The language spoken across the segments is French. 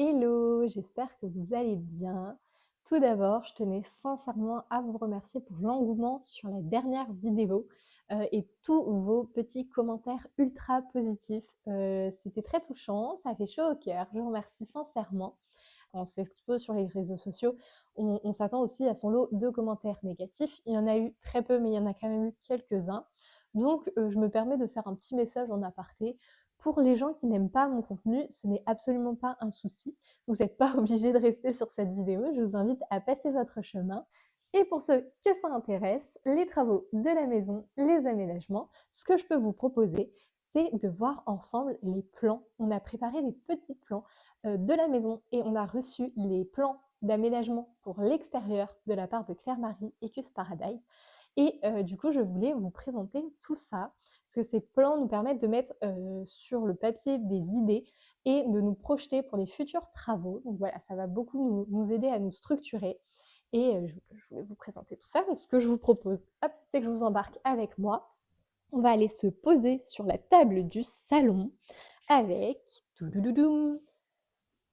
Hello, j'espère que vous allez bien. Tout d'abord, je tenais sincèrement à vous remercier pour l'engouement sur la dernière vidéo et tous vos petits commentaires ultra positifs. C'était très touchant, ça fait chaud au cœur, je vous remercie sincèrement. On s'expose sur les réseaux sociaux, on s'attend aussi à son lot de commentaires négatifs. Il y en a eu très peu, mais il y en a quand même eu quelques-uns. Donc, je me permets de faire un petit message en aparté. Pour les gens qui n'aiment pas mon contenu, ce n'est absolument pas un souci. Vous n'êtes pas obligé de rester sur cette vidéo. Je vous invite à passer votre chemin. Et pour ceux que ça intéresse, les travaux de la maison, les aménagements, ce que je peux vous proposer, c'est de voir ensemble les plans. On a préparé des petits plans de la maison et on a reçu les plans d'aménagement pour l'extérieur de la part de Claire-Marie Ecus Paradise. Et du coup, je voulais vous présenter tout ça, parce que ces plans nous permettent de mettre sur le papier des idées et de nous projeter pour les futurs travaux. Donc voilà, ça va beaucoup nous aider à nous structurer. Et je voulais vous présenter tout ça. Donc ce que je vous propose, hop, c'est que je vous embarque avec moi. On va aller se poser sur la table du salon avec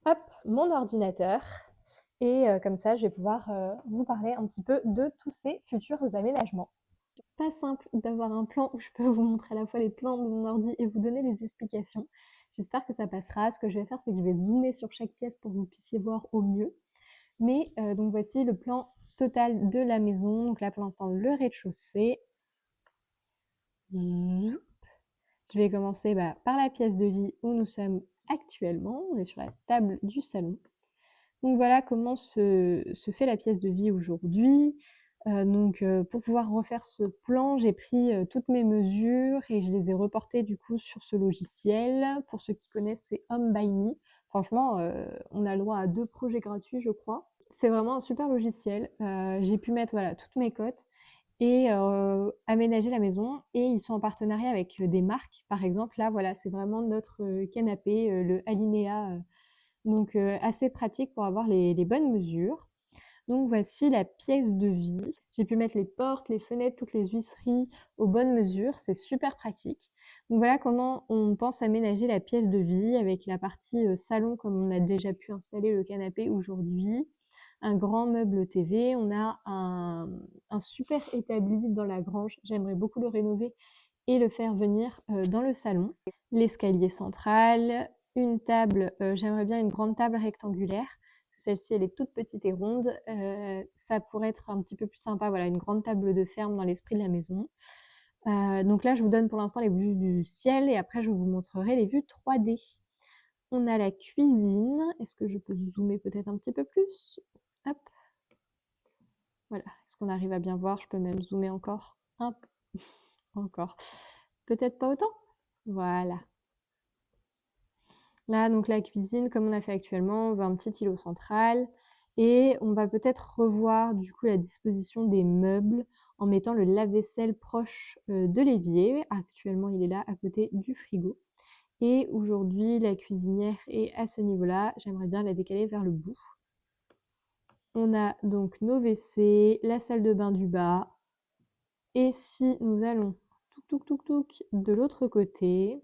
hop, mon ordinateur. Et comme ça, je vais pouvoir vous parler un petit peu de tous ces futurs aménagements. Pas simple d'avoir un plan où je peux vous montrer à la fois les plans de mon ordi et vous donner les explications. J'espère que ça passera. Ce que je vais faire, c'est que je vais zoomer sur chaque pièce pour que vous puissiez voir au mieux. Mais donc voici le plan total de la maison. Donc là, pour l'instant, le rez-de-chaussée. Je vais commencer par la pièce de vie où nous sommes actuellement. On est sur la table du salon. Donc voilà comment se fait la pièce de vie aujourd'hui. Pour pouvoir refaire ce plan, j'ai pris toutes mes mesures et je les ai reportées du coup sur ce logiciel. Pour ceux qui connaissent, c'est Home by Me. Franchement, on a le droit à 2 projets gratuits, je crois. C'est vraiment un super logiciel. J'ai pu mettre voilà, toutes mes cotes et aménager la maison. Et ils sont en partenariat avec des marques. Par exemple, là, voilà, c'est vraiment notre canapé, le Alinea. Assez pratique pour avoir les bonnes mesures. Donc voici la pièce de vie. J'ai pu mettre les portes, les fenêtres, toutes les huisseries aux bonnes mesures. C'est super pratique. Donc voilà comment on pense aménager la pièce de vie avec la partie salon comme on a déjà pu installer le canapé aujourd'hui. Un grand meuble TV. On a un super établi dans la grange. J'aimerais beaucoup le rénover et le faire venir dans le salon. L'escalier central, une table, j'aimerais bien une grande table rectangulaire. Celle-ci, elle est toute petite et ronde. Ça pourrait être un petit peu plus sympa, voilà, une grande table de ferme dans l'esprit de la maison. Donc là, je vous donne pour l'instant les vues du ciel et après, je vous montrerai les vues 3D. On a la cuisine. Est-ce que je peux zoomer peut-être un petit peu plus? Hop. Voilà. Est-ce qu'on arrive à bien voir? Je peux même zoomer encore. Hop. Encore. Peut-être pas autant? Voilà. Là, donc la cuisine, comme on a fait actuellement, on veut un petit îlot central et on va peut-être revoir du coup la disposition des meubles en mettant le lave-vaisselle proche de l'évier. Actuellement, il est là à côté du frigo. Et aujourd'hui, la cuisinière est à ce niveau-là. J'aimerais bien la décaler vers le bout. On a donc nos WC, la salle de bain du bas. Et si nous allons de l'autre côté,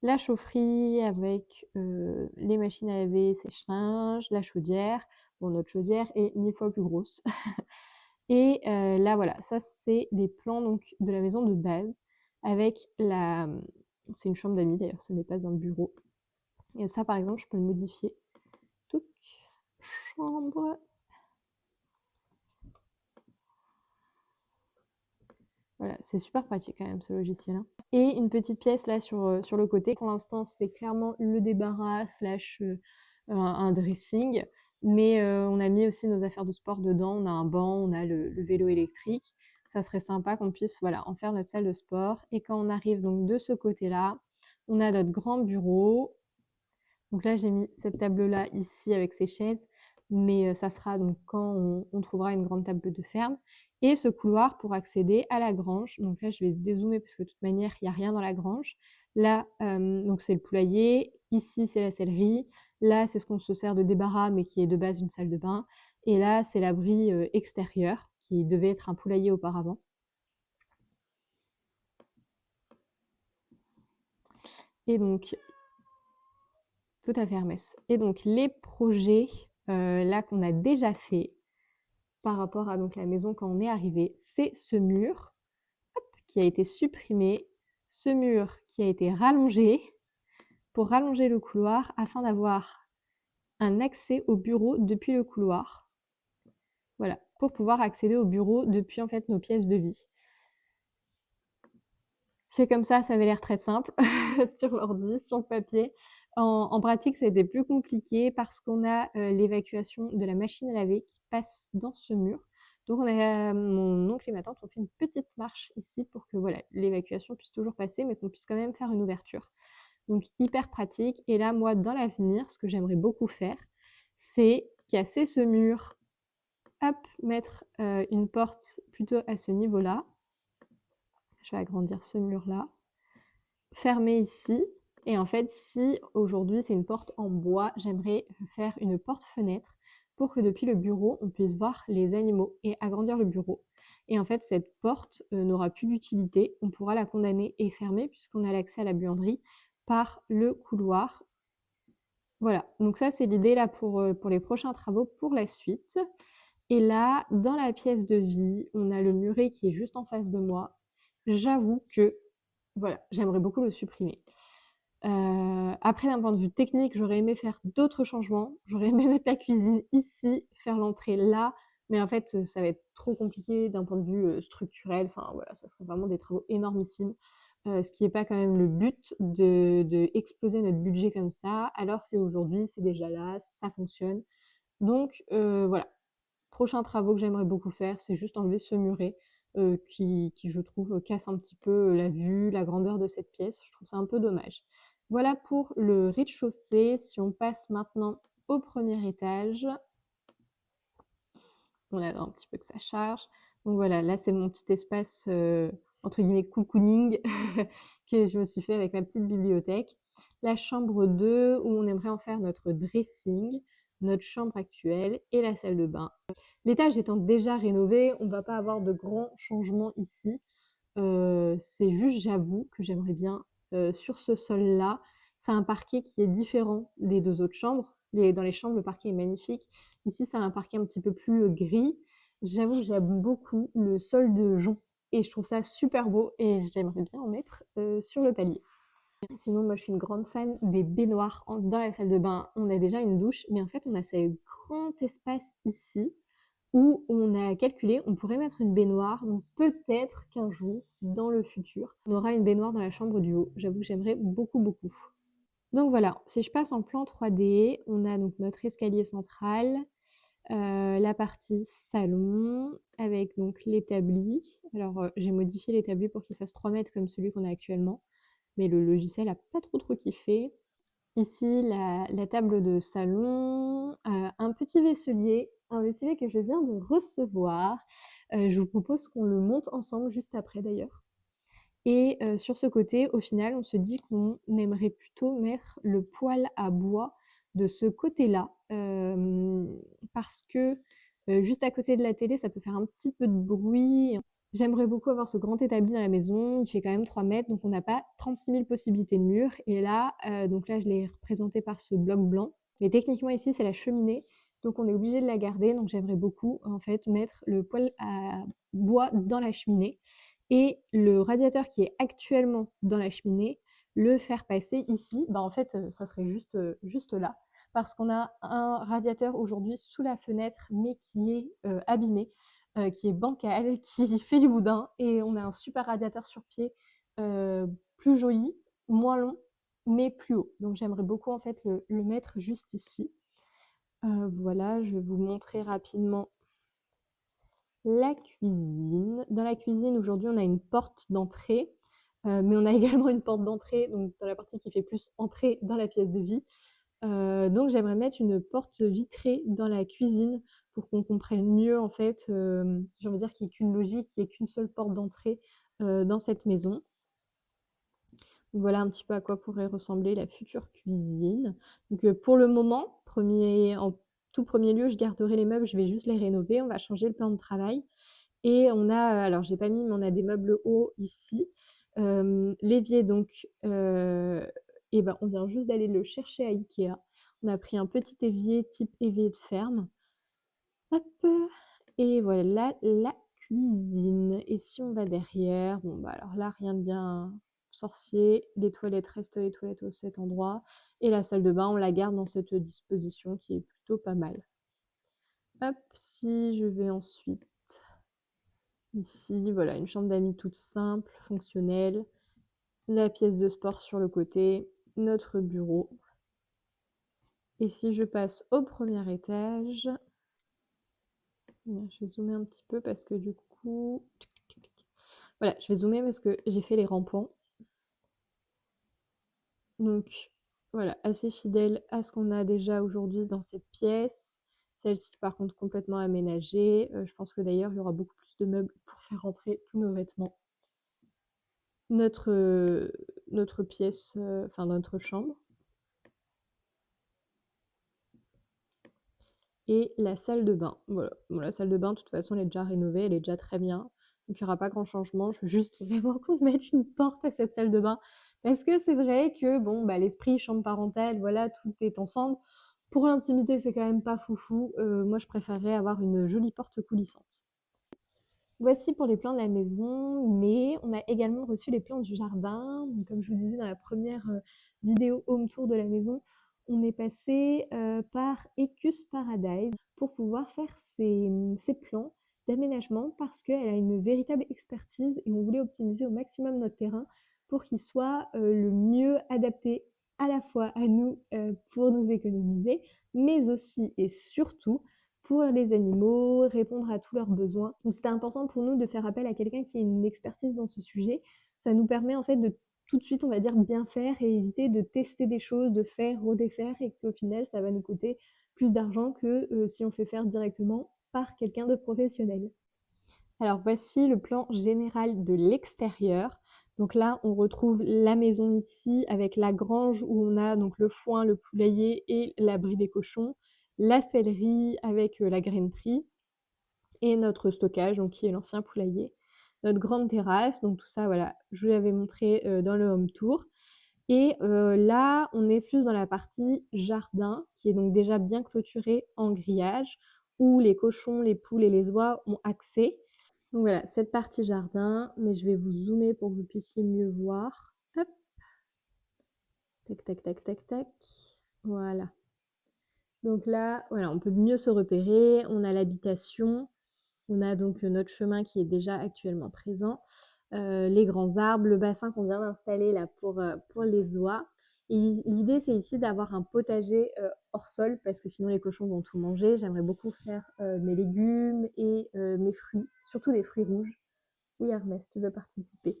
la chaufferie avec les machines à laver, sèche-linge, la chaudière. Bon, notre chaudière est 1000 fois plus grosse. Et là, voilà, ça c'est les plans donc, de la maison de base avec la... C'est une chambre d'amis d'ailleurs, ce n'est pas un bureau. Et ça, par exemple, je peux le modifier. Touc, chambre. Voilà, c'est super pratique quand même ce logiciel. Et une petite pièce là sur le côté. Pour l'instant, c'est clairement le débarras slash un dressing. Mais on a mis aussi nos affaires de sport dedans. On a un banc, on a le vélo électrique. Ça serait sympa qu'on puisse voilà, en faire notre salle de sport. Et quand on arrive donc de ce côté-là, on a notre grand bureau. Donc là, j'ai mis cette table-là ici avec ses chaises. Mais ça sera donc quand on trouvera une grande table de ferme. Et ce couloir pour accéder à la grange. Donc là, je vais se dézoomer parce que de toute manière, il n'y a rien dans la grange. Là, donc c'est le poulailler. Ici, c'est la sellerie. Là, c'est ce qu'on se sert de débarras, mais qui est de base une salle de bain. Et là, c'est l'abri extérieur, qui devait être un poulailler auparavant. Et donc, tout à fait Hermès. Et donc les projets là qu'on a déjà fait par rapport à donc la maison quand on est arrivé, c'est ce mur qui a été supprimé, ce mur qui a été rallongé pour rallonger le couloir afin d'avoir un accès au bureau depuis le couloir. Voilà, pour pouvoir accéder au bureau depuis en fait nos pièces de vie. Fait comme ça avait l'air très simple sur l'ordi, sur le papier. En pratique, ça a été plus compliqué parce qu'on a l'évacuation de la machine à laver qui passe dans ce mur. Donc mon oncle et ma tante ont fait une petite marche ici pour que voilà, l'évacuation puisse toujours passer, mais qu'on puisse quand même faire une ouverture. Donc hyper pratique. Et là, moi, dans l'avenir, ce que j'aimerais beaucoup faire, c'est casser ce mur, hop, mettre une porte plutôt à ce niveau-là. Je vais agrandir ce mur-là, fermer ici. Et en fait, si aujourd'hui c'est une porte en bois, j'aimerais faire une porte-fenêtre pour que depuis le bureau, on puisse voir les animaux et agrandir le bureau. Et en fait, cette porte n'aura plus d'utilité. On pourra la condamner et fermer puisqu'on a l'accès à la buanderie par le couloir. Voilà, donc ça c'est l'idée là pour les prochains travaux pour la suite. Et là, dans la pièce de vie, on a le muret qui est juste en face de moi. J'avoue que, voilà, j'aimerais beaucoup le supprimer. Après, d'un point de vue technique, j'aurais aimé faire d'autres changements. J'aurais aimé mettre la cuisine ici, faire l'entrée là, mais en fait, ça va être trop compliqué d'un point de vue structurel. Enfin, voilà, ça serait vraiment des travaux énormissimes. Ce qui n'est pas quand même le but de exploser notre budget comme ça, alors qu'aujourd'hui, c'est déjà là, ça fonctionne. Donc, voilà. Prochains travaux que j'aimerais beaucoup faire, c'est juste enlever ce muret qui, je trouve, casse un petit peu la vue, la grandeur de cette pièce. Je trouve ça un peu dommage. Voilà pour le rez-de-chaussée. Si on passe maintenant au premier étage, on attend un petit peu que ça charge. Donc voilà, là c'est mon petit espace entre guillemets cocooning que je me suis fait avec ma petite bibliothèque. La chambre 2 où on aimerait en faire notre dressing, notre chambre actuelle et la salle de bain. L'étage étant déjà rénové, on ne va pas avoir de grands changements ici. C'est juste, j'avoue, que j'aimerais bien sur ce sol-là. C'est un parquet qui est différent des deux autres chambres. Dans les chambres, le parquet est magnifique. Ici, c'est un parquet un petit peu plus gris. J'avoue que j'aime beaucoup le sol de jonc et je trouve ça super beau et j'aimerais bien en mettre sur le palier. Sinon, moi, je suis une grande fan des baignoires dans la salle de bain. On a déjà une douche, mais en fait, on a ce grand espace ici où on a calculé, on pourrait mettre une baignoire, donc peut-être qu'un jour, dans le futur, on aura une baignoire dans la chambre du haut. J'avoue que j'aimerais beaucoup, beaucoup. Donc voilà, si je passe en plan 3D, on a donc notre escalier central, la partie salon, avec donc l'établi. Alors j'ai modifié l'établi pour qu'il fasse 3 mètres comme celui qu'on a actuellement, mais le logiciel n'a pas trop kiffé. Ici, la table de salon, un petit vaisselier, un vaisselier que je viens de recevoir. Je vous propose qu'on le monte ensemble juste après d'ailleurs. Et sur ce côté, au final, on se dit qu'on aimerait plutôt mettre le poêle à bois de ce côté-là, parce que juste à côté de la télé, ça peut faire un petit peu de bruit. J'aimerais beaucoup avoir ce grand établi dans la maison, il fait quand même 3 mètres, donc on n'a pas 36 000 possibilités de murs. Et là, donc là, je l'ai représenté par ce bloc blanc. Mais techniquement, ici, c'est la cheminée, donc on est obligé de la garder. Donc j'aimerais beaucoup, en fait, mettre le poêle à bois dans la cheminée. Et le radiateur qui est actuellement dans la cheminée, le faire passer ici, bah en fait, ça serait juste là. Parce qu'on a un radiateur aujourd'hui sous la fenêtre, mais qui est abîmé, qui est bancal, qui fait du boudin. Et on a un super radiateur sur pied, plus joli, moins long, mais plus haut. Donc j'aimerais beaucoup en fait le mettre juste ici. Voilà, je vais vous montrer rapidement la cuisine. Dans la cuisine, aujourd'hui, on a une porte d'entrée, mais on a également une porte d'entrée, donc dans la partie qui fait plus entrée dans la pièce de vie. Donc j'aimerais mettre une porte vitrée dans la cuisine pour qu'on comprenne mieux, en fait, j'ai envie de dire qu'il n'y ait qu'une logique, qu'il n'y ait qu'une seule porte d'entrée dans cette maison. Donc voilà un petit peu à quoi pourrait ressembler la future cuisine. Donc pour le moment, en tout premier lieu, je garderai les meubles, je vais juste les rénover, on va changer le plan de travail. Et on a, alors j'ai pas mis, mais on a des meubles hauts ici. L'évier donc et ben, on vient juste d'aller le chercher à Ikea. On a pris un petit évier type évier de ferme. Hop, et voilà la cuisine. Et si on va derrière, bon bah alors là, rien de bien sorcier. Les toilettes restent les toilettes au cet endroit. Et la salle de bain, on la garde dans cette disposition qui est plutôt pas mal. Hop, si je vais ensuite ici, voilà, une chambre d'amis toute simple, fonctionnelle. La pièce de sport sur le côté, notre bureau. Et si je passe au premier étage, je vais zoomer un petit peu parce que du coup, voilà, je vais zoomer parce que j'ai fait les rampants. Donc voilà, assez fidèle à ce qu'on a déjà aujourd'hui dans cette pièce. Celle-ci, par contre, complètement aménagée. Je pense que d'ailleurs, il y aura beaucoup plus de meubles pour faire rentrer tous nos vêtements. Notre pièce, enfin notre chambre. Et la salle de bain. Voilà. Bon, la salle de bain, de toute façon, elle est déjà rénovée, elle est déjà très bien. Donc, il n'y aura pas grand changement. Je veux juste vraiment qu'on mette une porte à cette salle de bain. Parce que c'est vrai que, bon, bah, l'esprit chambre parentale, voilà, tout est ensemble. Pour l'intimité, c'est quand même pas foufou. Moi, je préférerais avoir une jolie porte coulissante. Voici pour les plans de la maison, mais on a également reçu les plans du jardin. Donc, comme je vous disais dans la première vidéo home tour de la maison, on est passé par Ecus Paradise pour pouvoir faire ces plans d'aménagement parce qu'elle a une véritable expertise et on voulait optimiser au maximum notre terrain pour qu'il soit le mieux adapté à la fois à nous pour nous économiser, mais aussi et surtout pour les animaux, répondre à tous leurs besoins. Donc c'était important pour nous de faire appel à quelqu'un qui a une expertise dans ce sujet. Ça nous permet en fait de tout de suite, on va dire, bien faire et éviter de tester des choses, de faire, redéfaire, et qu'au final, ça va nous coûter plus d'argent que si on fait faire directement par quelqu'un de professionnel. Alors voici le plan général de l'extérieur. Donc là, on retrouve la maison ici avec la grange où on a donc le foin, le poulailler et l'abri des cochons, la sellerie avec la grainerie et notre stockage, donc qui est l'ancien poulailler. Notre grande terrasse, donc tout ça, voilà, je vous l'avais montré dans le home tour. Et là, on est plus dans la partie jardin, qui est donc déjà bien clôturée en grillage, où les cochons, les poules et les oies ont accès. Donc voilà, cette partie jardin, mais je vais vous zoomer pour que vous puissiez mieux voir. Hop, tac, tac, tac, tac, tac. Voilà. Donc là, voilà, on peut mieux se repérer. On a l'habitation. On a donc notre chemin qui est déjà actuellement présent. Les grands arbres, le bassin qu'on vient d'installer là pour les oies. Et l'idée, c'est ici d'avoir un potager hors sol parce que sinon les cochons vont tout manger. J'aimerais beaucoup faire mes légumes et mes fruits, surtout des fruits rouges. Oui, Hermès, tu veux participer.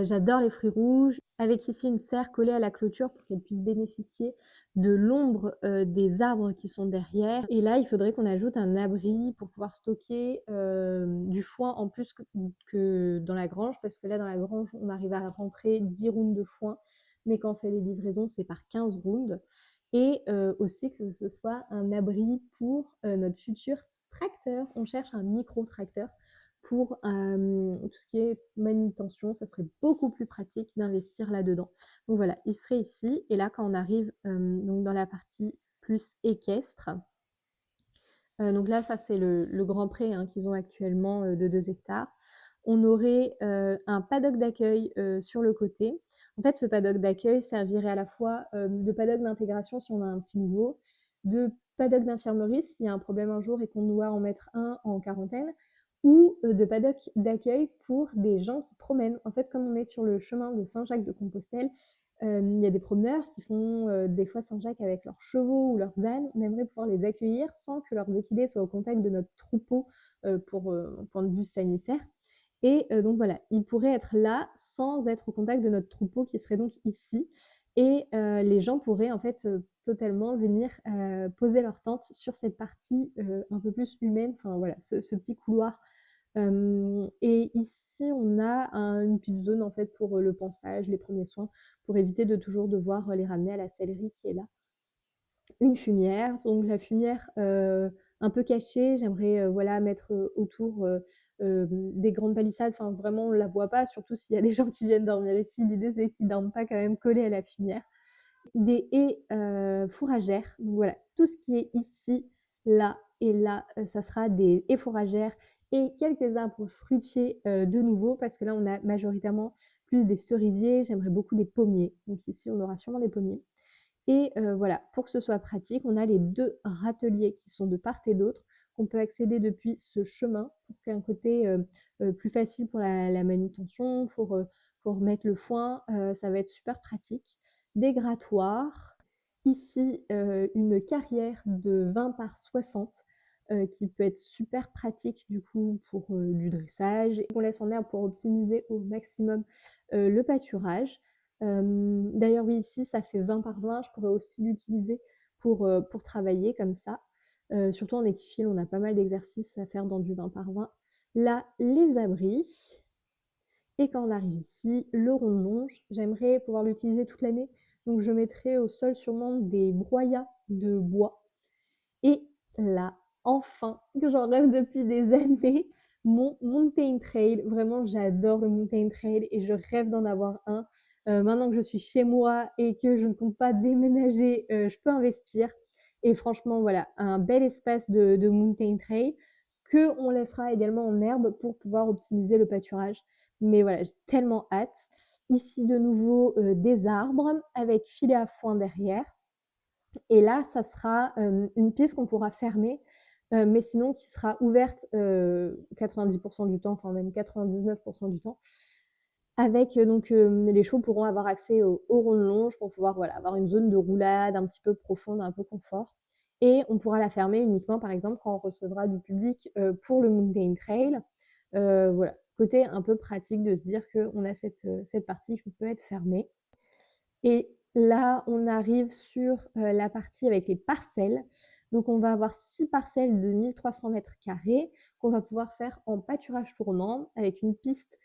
J'adore les fruits rouges, avec ici une serre collée à la clôture pour qu'elle puisse bénéficier de l'ombre des arbres qui sont derrière. Et là, il faudrait qu'on ajoute un abri pour pouvoir stocker du foin en plus que dans la grange, parce que là, dans la grange, on arrive à rentrer 10 rounds de foin, mais quand on fait les livraisons, c'est par 15 rounds. Et aussi que ce soit un abri pour notre futur tracteur. On cherche un micro-tracteur pour tout ce qui est manutention, ça serait beaucoup plus pratique d'investir là-dedans. Donc voilà, il serait ici. Et là, quand on arrive donc dans la partie plus équestre, donc là, ça c'est le grand pré qu'ils ont actuellement de 2 hectares. On aurait un paddock d'accueil sur le côté. En fait, ce paddock d'accueil servirait à la fois de paddock d'intégration si on a un petit nouveau, de paddock d'infirmerie s'il y a un problème un jour et qu'on doit en mettre un en quarantaine, ou de paddock d'accueil pour des gens qui promènent. En fait, comme on est sur le chemin de Saint-Jacques-de-Compostelle, il y a des promeneurs qui font des fois Saint-Jacques avec leurs chevaux ou leurs ânes. On aimerait pouvoir les accueillir sans que leurs équidés soient au contact de notre troupeau pour point de vue sanitaire. Et donc voilà, ils pourraient être là sans être au contact de notre troupeau qui serait donc ici. Et les gens pourraient en fait totalement venir poser leur tente sur cette partie un peu plus humaine, enfin voilà, ce petit couloir. Et ici, on a une petite zone en fait pour le pansage, les premiers soins, pour éviter de toujours devoir les ramener à la sellerie qui est là. Une fumière, donc la fumière un peu cachée, j'aimerais voilà, mettre autour des grandes palissades, enfin vraiment on ne la voit pas, surtout s'il y a des gens qui viennent dormir ici, l'idée c'est qu'ils ne dorment pas quand même collés à la fumière. des haies fourragères. Donc voilà, tout ce qui est ici, là et là, ça sera des haies fourragères et quelques arbres fruitiers de nouveau, parce que là, on a majoritairement plus des cerisiers. J'aimerais beaucoup des pommiers. Donc ici, on aura sûrement des pommiers. Et voilà, pour que ce soit pratique, on a les 2 râteliers qui sont de part et d'autre, qu'on peut accéder depuis ce chemin, pour qu'il y ait un côté plus facile pour la manutention, pour mettre le foin, ça va être super pratique. Des grattoirs. Ici, une carrière de 20 par 60 qui peut être super pratique du coup pour du dressage. On laisse en herbe pour optimiser au maximum le pâturage. D'ailleurs, oui, ici, ça fait 20 par 20. Je pourrais aussi l'utiliser pour travailler comme ça. Surtout en équifile, on a pas mal d'exercices à faire dans du 20 par 20. Là, les abris. Et quand on arrive ici, le rond-longe, j'aimerais pouvoir l'utiliser toute l'année. Donc, je mettrai au sol sûrement des broyats de bois. Et là, enfin, que j'en rêve depuis des années, mon mountain trail. Vraiment, j'adore le mountain trail et je rêve d'en avoir un. Maintenant que je suis chez moi et que je ne compte pas déménager, je peux investir. Et franchement, voilà, un bel espace de mountain trail que on laissera également en herbe pour pouvoir optimiser le pâturage. Mais voilà, j'ai tellement hâte. Ici, de nouveau, des arbres avec filet à foin derrière. Et là, ça sera une piste qu'on pourra fermer, mais sinon qui sera ouverte 90% du temps, enfin même 99% du temps, avec donc les chevaux pourront avoir accès au rond de longe pour pouvoir voilà, avoir une zone de roulade un petit peu profonde, un peu confort. Et on pourra la fermer uniquement, par exemple, quand on recevra du public pour le Mountain Trail. Voilà, côté un peu pratique de se dire qu'on a cette partie qui peut être fermée. Et là, on arrive sur la partie avec les parcelles. Donc, on va avoir 6 parcelles de 1300 mètres carrés qu'on va pouvoir faire en pâturage tournant avec une piste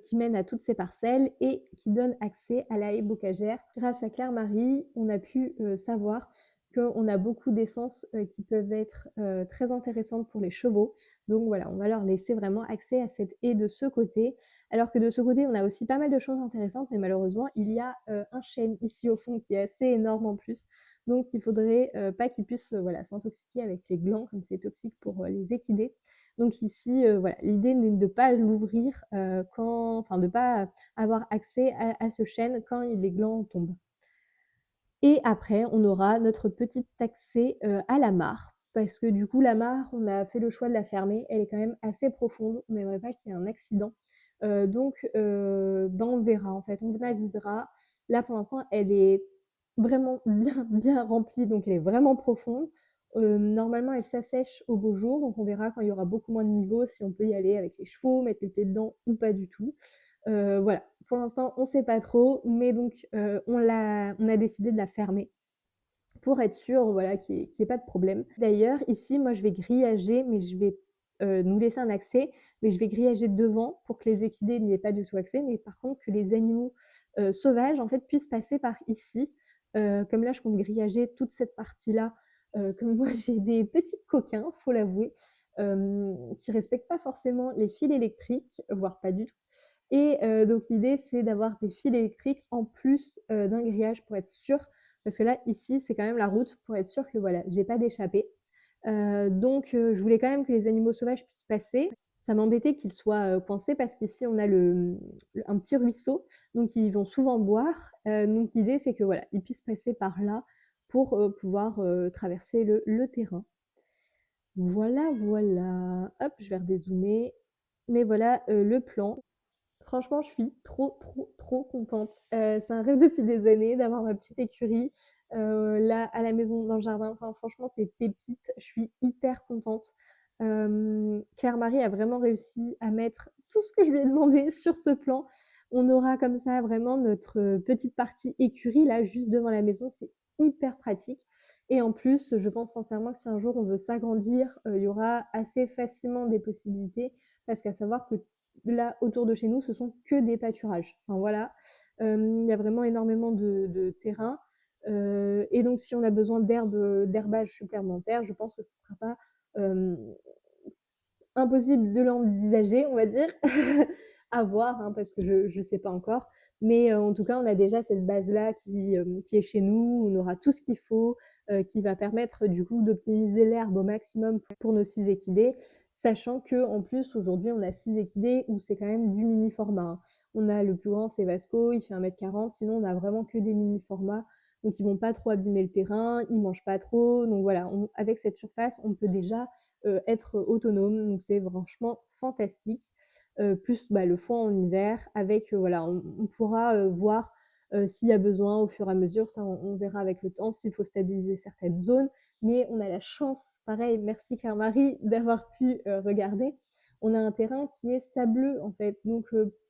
qui mène à toutes ces parcelles et qui donne accès à la haie bocagère. Grâce à Claire-Marie, on a pu savoir qu'on a beaucoup d'essences qui peuvent être très intéressantes pour les chevaux. Donc voilà, on va leur laisser vraiment accès à cette haie de ce côté. Alors que de ce côté, on a aussi pas mal de choses intéressantes, mais malheureusement, il y a un chêne ici au fond qui est assez énorme en plus. Donc il faudrait pas qu'il puisse voilà, s'intoxiquer avec les glands, comme c'est toxique pour les équidés. Donc ici, voilà, l'idée n'est de ne pas l'ouvrir enfin de ne pas avoir accès à ce chêne quand les glands tombent. Et après, on aura notre petite accès à la mare, parce que du coup, la mare, on a fait le choix de la fermer. Elle est quand même assez profonde. On n'aimerait pas qu'il y ait un accident. Donc, ben, on verra en fait. On avisera. Là, pour l'instant, elle est vraiment bien, bien remplie, donc elle est vraiment profonde. Normalement, elle s'assèche au beau jour, donc on verra quand il y aura beaucoup moins de niveau si on peut y aller avec les chevaux, mettre les pieds dedans ou pas du tout. Voilà, pour l'instant, on ne sait pas trop, mais donc on a décidé de la fermer pour être sûr voilà, qu'il n'y ait pas de problème. D'ailleurs, ici, moi, je vais grillager, mais je vais nous laisser un accès, mais je vais grillager devant pour que les équidés n'y aient pas du tout accès, mais par contre que les animaux sauvages, en fait, puissent passer par ici. Comme là, je compte grillager toute cette partie-là. Comme moi, j'ai des petits coquins, faut l'avouer, qui respectent pas forcément les fils électriques, voire pas du tout. Et donc l'idée, c'est d'avoir des fils électriques en plus d'un grillage pour être sûr, parce que là, ici, c'est quand même la route pour être sûr que voilà, j'ai pas d'échappée. Donc je voulais quand même que les animaux sauvages puissent passer. Ça m'embêtait qu'ils soient coincés parce qu'ici, on a un petit ruisseau, donc ils vont souvent boire. Donc l'idée, c'est que voilà, ils puissent passer par là pour pouvoir traverser le terrain. Voilà, voilà. Hop, je vais redézoomer. Mais voilà le plan. Franchement, je suis trop, trop, trop contente. C'est un rêve depuis des années d'avoir ma petite écurie là à la maison dans le jardin. Enfin, franchement, c'est pépite. Je suis hyper contente. Claire-Marie a vraiment réussi à mettre tout ce que je lui ai demandé sur ce plan. On aura comme ça vraiment notre petite partie écurie là juste devant la maison. C'est hyper pratique. Et en plus, je pense sincèrement que si un jour on veut s'agrandir, il y aura assez facilement des possibilités parce qu'à savoir que là, autour de chez nous, ce sont que des pâturages. Enfin, voilà, il y a vraiment énormément de terrain. Et donc, si on a besoin d'herbage supplémentaire, je pense que ce ne sera pas impossible de l'envisager, on va dire, à voir, hein, parce que je ne sais pas encore. Mais en tout cas, on a déjà cette base-là qui est chez nous. On aura tout ce qu'il faut, qui va permettre du coup d'optimiser l'herbe au maximum pour nos 6 équidés, sachant qu'en plus, aujourd'hui, on a 6 équidés où c'est quand même du mini format, hein. On a le plus grand, c'est Vasco, il fait 1,40 m. Sinon, on a vraiment que des mini formats. Donc, ils vont pas trop abîmer le terrain, ils mangent pas trop. Donc voilà, avec cette surface, on peut déjà être autonome. Donc, c'est franchement fantastique. Plus bah, le foin en hiver, avec voilà, on pourra voir s'il y a besoin au fur et à mesure, ça on verra avec le temps, s'il faut stabiliser certaines zones, mais on a la chance, pareil, merci Claire-Marie, d'avoir pu regarder. On a un terrain qui est sableux en fait, donc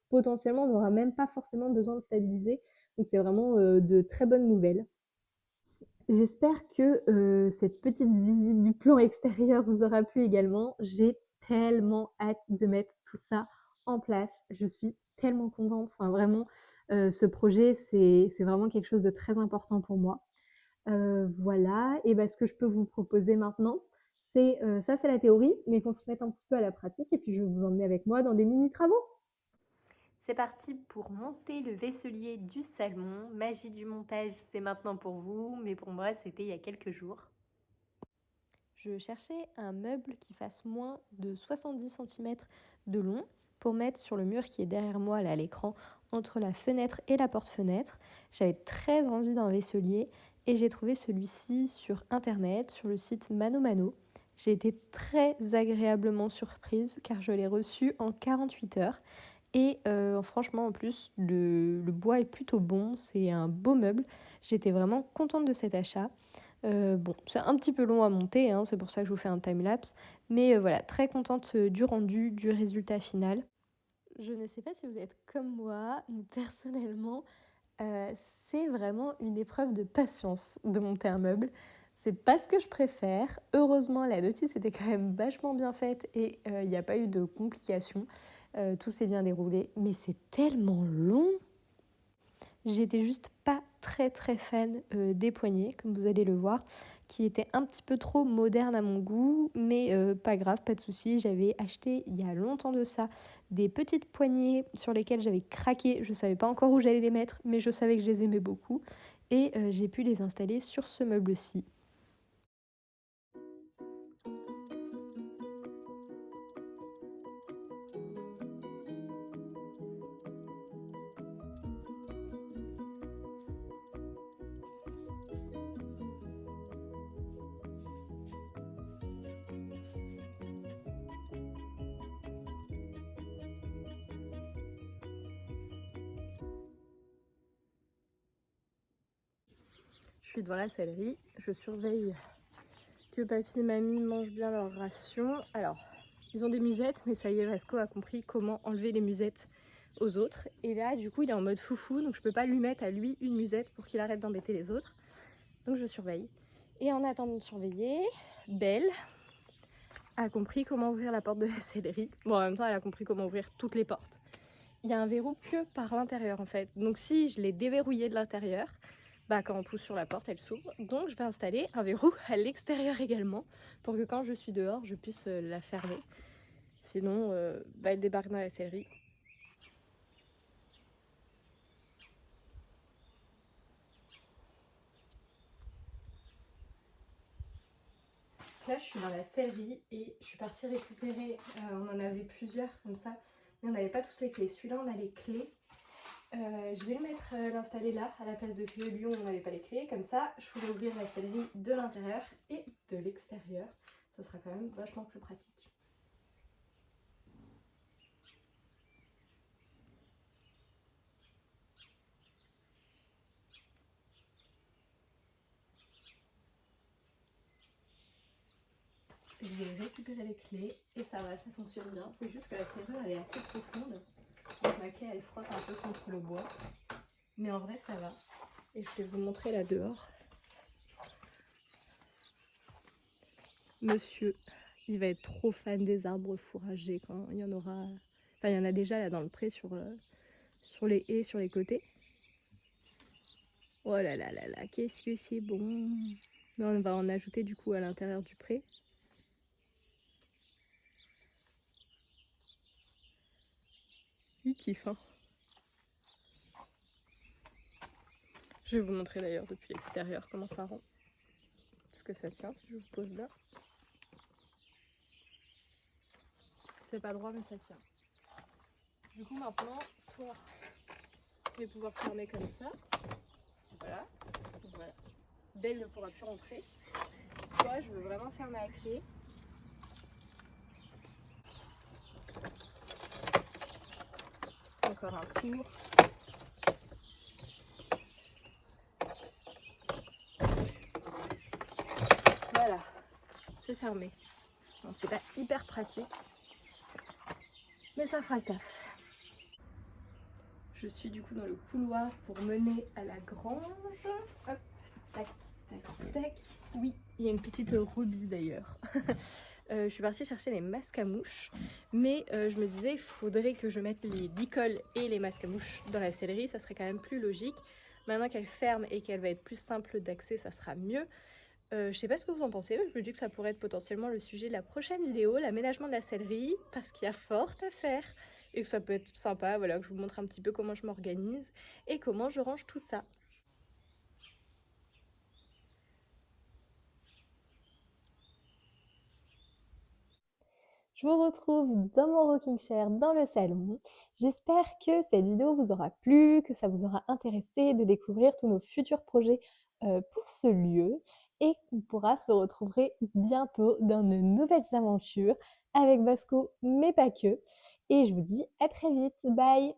potentiellement on n'aura même pas forcément besoin de stabiliser, donc c'est vraiment de très bonnes nouvelles. J'espère que cette petite visite du plan extérieur vous aura plu également. J'ai tellement hâte de mettre tout ça en place. Je suis tellement contente. Enfin, vraiment, ce projet, c'est vraiment quelque chose de très important pour moi. Voilà. Et ben, ce que je peux vous proposer maintenant, c'est ça, c'est la théorie, mais qu'on se mette un petit peu à la pratique. Et puis, je vais vous emmener avec moi dans des mini-travaux. C'est parti pour monter le vaisselier du salon. Magie du montage, c'est maintenant pour vous, mais pour moi, c'était il y a quelques jours. Je cherchais un meuble qui fasse moins de 70 cm de long pour mettre sur le mur qui est derrière moi, là à l'écran, entre la fenêtre et la porte-fenêtre. J'avais très envie d'un vaisselier et j'ai trouvé celui-ci sur internet, sur le site Mano Mano. J'ai été très agréablement surprise car je l'ai reçu en 48 heures. Et franchement, en plus, le bois est plutôt bon, c'est un beau meuble. J'étais vraiment contente de cet achat. Bon, c'est un petit peu long à monter, hein, c'est pour ça que je vous fais un time-lapse. Mais voilà, très contente du rendu, du résultat final. Je ne sais pas si vous êtes comme moi, mais personnellement, c'est vraiment une épreuve de patience de monter un meuble. C'est pas ce que je préfère. Heureusement, la notice était quand même vachement bien faite et il n'y a pas eu de complications. Tout s'est bien déroulé, mais c'est tellement long. J'étais juste pas très fan des poignées, comme vous allez le voir, qui étaient un petit peu trop modernes à mon goût, mais pas grave, pas de souci. J'avais acheté il y a longtemps de ça des petites poignées sur lesquelles j'avais craqué. Je savais pas encore où j'allais les mettre, mais je savais que je les aimais beaucoup. Et j'ai pu les installer sur ce meuble-ci. Je suis devant la sellerie, je surveille que papy et mamie mangent bien leur ration. Alors, ils ont des musettes, mais ça y est, Vasco a compris comment enlever les musettes aux autres. Et là, du coup, il est en mode foufou, donc je peux pas lui mettre à lui une musette pour qu'il arrête d'embêter les autres. Donc je surveille. Et en attendant de surveiller, Belle a compris comment ouvrir la porte de la sellerie. Bon, en même temps, elle a compris comment ouvrir toutes les portes. Il y a un verrou que par l'intérieur, en fait. Donc si je l'ai déverrouillé de l'intérieur, bah, quand on pousse sur la porte, elle s'ouvre. Donc je vais installer un verrou à l'extérieur également pour que quand je suis dehors, je puisse la fermer. Sinon, bah, elle débarque dans la sellerie. Là, je suis dans la sellerie et je suis partie récupérer. On en avait plusieurs comme ça, mais on n'avait pas tous les clés. Celui-là, on a les clés. Je vais le mettre, l'installer là, à la place de celui où on n'avait pas les clés. Comme ça, je pourrais ouvrir la sellerie de l'intérieur et de l'extérieur. Ça sera quand même vachement plus pratique. J'ai récupéré les clés et ça va, ça fonctionne bien. C'est juste que la serrure elle est assez profonde. Donc ma clé elle frotte un peu contre le bois. Mais en vrai ça va. Et je vais vous montrer là dehors. Monsieur, il va être trop fan des arbres fourragés quand il y en aura. Enfin, il y en a déjà là dans le pré sur les haies, sur les côtés. Oh là là là là, qu'est-ce que c'est bon! On va en ajouter du coup à l'intérieur du pré. Il kiffe, hein. Je vais vous montrer d'ailleurs depuis l'extérieur comment ça rend. Est-ce que ça tient si je vous pose là? C'est pas droit mais ça tient. Du coup maintenant, soit je vais pouvoir fermer comme ça, voilà, voilà. Belle ne pourra plus rentrer, soit je veux vraiment fermer à clé. Encore un tour. Voilà, c'est fermé. Bon, c'est pas hyper pratique, mais ça fera le taf. Je suis du coup dans le couloir pour mener à la grange. Hop, tac, tac, tac. Oui, il y a une petite rubis d'ailleurs. Je suis partie chercher les masques à mouches, mais je me disais il faudrait que je mette les bicoles et les masques à mouches dans la sellerie, ça serait quand même plus logique. Maintenant qu'elle ferme et qu'elle va être plus simple d'accès, ça sera mieux. Je sais pas ce que vous en pensez, mais je me dis que ça pourrait être potentiellement le sujet de la prochaine vidéo, l'aménagement de la sellerie, parce qu'il y a fort à faire et que ça peut être sympa, voilà, que je vous montre un petit peu comment je m'organise et comment je range tout ça. Je vous retrouve dans mon rocking chair dans le salon. J'espère que cette vidéo vous aura plu, que ça vous aura intéressé de découvrir tous nos futurs projets pour ce lieu et qu'on pourra se retrouver bientôt dans de nouvelles aventures avec Vasco, mais pas que. Et je vous dis à très vite. Bye!